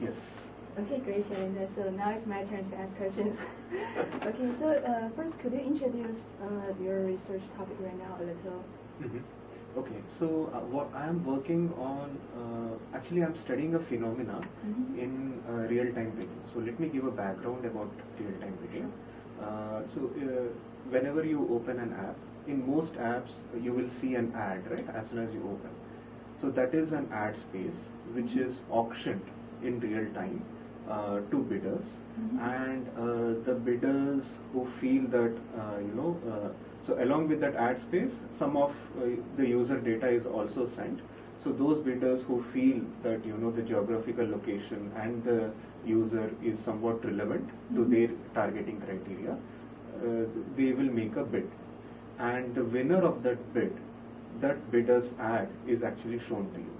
Yes. Okay, great, Shalinda. So now it's my turn to ask questions. Okay, so first, could you introduce your research topic right now a little? Okay, so what I am working on, actually I'm studying a phenomena in real-time bidding. So let me give a background about real-time bidding. Whenever you open an app, in most apps you will see an ad, right, as soon as you open. So that is an ad space which is auctioned in real time to bidders, and the bidders who feel that so along with that ad space, some of the user data is also sent. So those bidders who feel that the geographical location and the user is somewhat relevant to their targeting criteria, they will make a bid, and the winner of that bid, that bidder's ad is actually shown to you.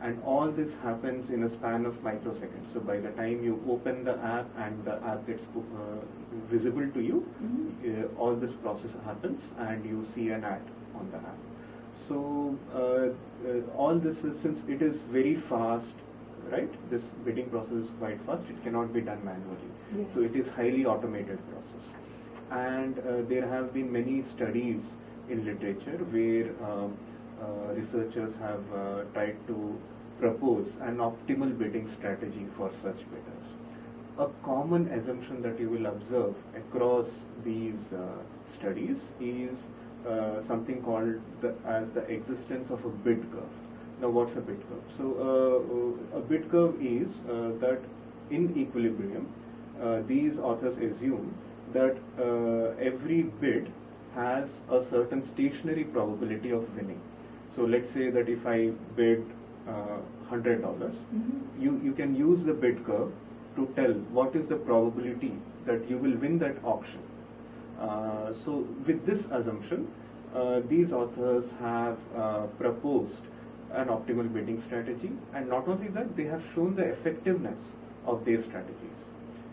And all this happens in a span of microseconds. So by the time you open the app and the app gets visible to you, all this process happens and you see an ad on the app. So all this is, since it is very fast, right? This bidding process is quite fast. It cannot be done manually. Yes. So it is highly automated process. And there have been many studies in literature where researchers have tried to propose an optimal bidding strategy for such bidders. A common assumption that you will observe across these studies is something called as the existence of a bid curve. Now, what's a bid curve? So, a bid curve is that in equilibrium, these authors assume that every bid has a certain stationary probability of winning. So let's say that if I bid $100, you can use the bid curve to tell what is the probability that you will win that auction. So with this assumption, these authors have proposed an optimal bidding strategy, and not only that, they have shown the effectiveness of their strategies.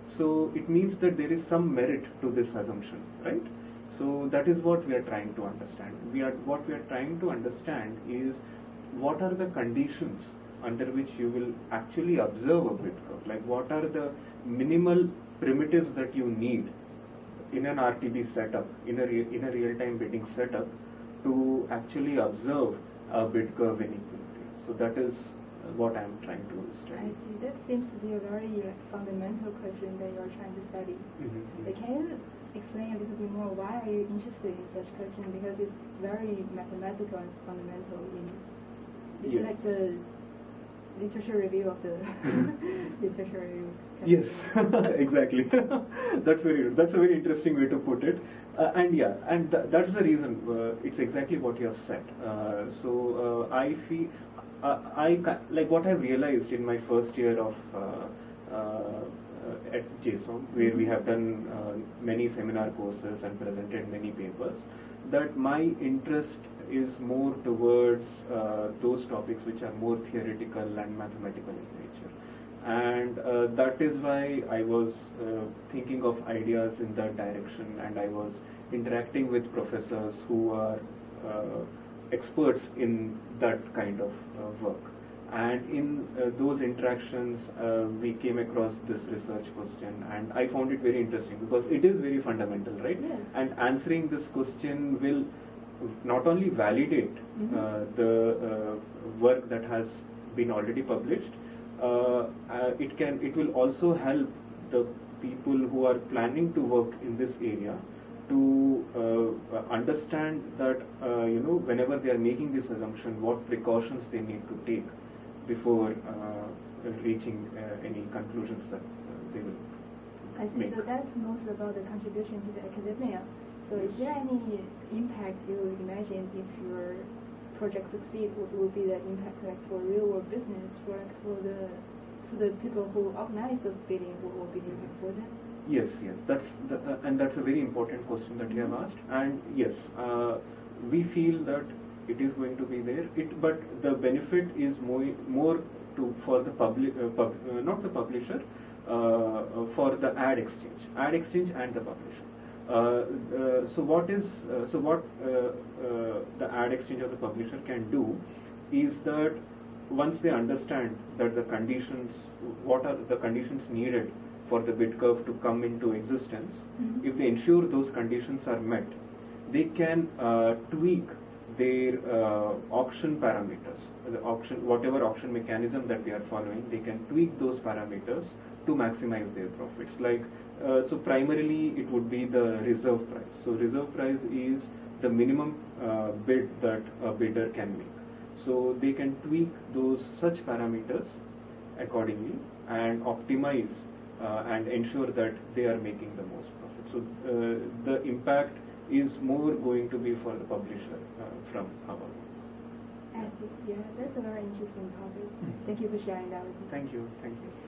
So it means that there is some merit to this assumption, right? So that is what we are trying to understand. What we are trying to understand is what are the conditions under which you will actually observe a bid curve. Like what are the minimal primitives that you need in an RTB setup, in a real-time bidding setup, to actually observe a bid curve in equilibrium. So that is what I am trying to study. I see. That seems to be a very fundamental question that you are trying to study. Yes. Can you explain a little bit more why are you interested in such question? Because it's very mathematical and fundamental. It's Yes. like the literature review of the literature review. Yes, exactly. That's a very interesting way to put it. And that's the reason. It's exactly what you have said. I feel like what I've realized in my first year of at JSOM, where we have done many seminar courses and presented many papers, that my interest is more towards those topics which are more theoretical and mathematical in nature. And that is why I was thinking of ideas in that direction, and I was interacting with professors who are experts in that kind of work. And in those interactions, we came across this research question, and I found it very interesting because it is very fundamental, right? Yes. And answering this question will not only validate the work that has been already published, it will also help the people who are planning to work in this area to understand that whenever they are making this assumption, what precautions they need to take before reaching any conclusions that they will I see. make. So that's most about the contribution to the academia. So is there any impact you imagine if your project succeed? What will be the impact like for real world business, for the people who organize those bidding? What will be the impact for them? Yes, that's a very important question that you have asked. And yes, we feel that it is going to be there. But the benefit is more for the public, not the publisher, for the ad exchange and the publisher. What the ad exchange or the publisher can do is that once they understand that the conditions, what are the conditions needed for the bid curve to come into existence, if they ensure those conditions are met, they can tweak their auction parameters, the auction, whatever auction mechanism that they are following, they can tweak those parameters to maximize their profits. Like, so primarily it would be the reserve price. So reserve price is the minimum bid that a bidder can make. So they can tweak those such parameters accordingly and optimize and ensure that they are making the most profit. So the impact is more going to be for the publisher from our work. Yeah, that's a very interesting topic. Thank you for sharing that with me. Thank you. Thank you.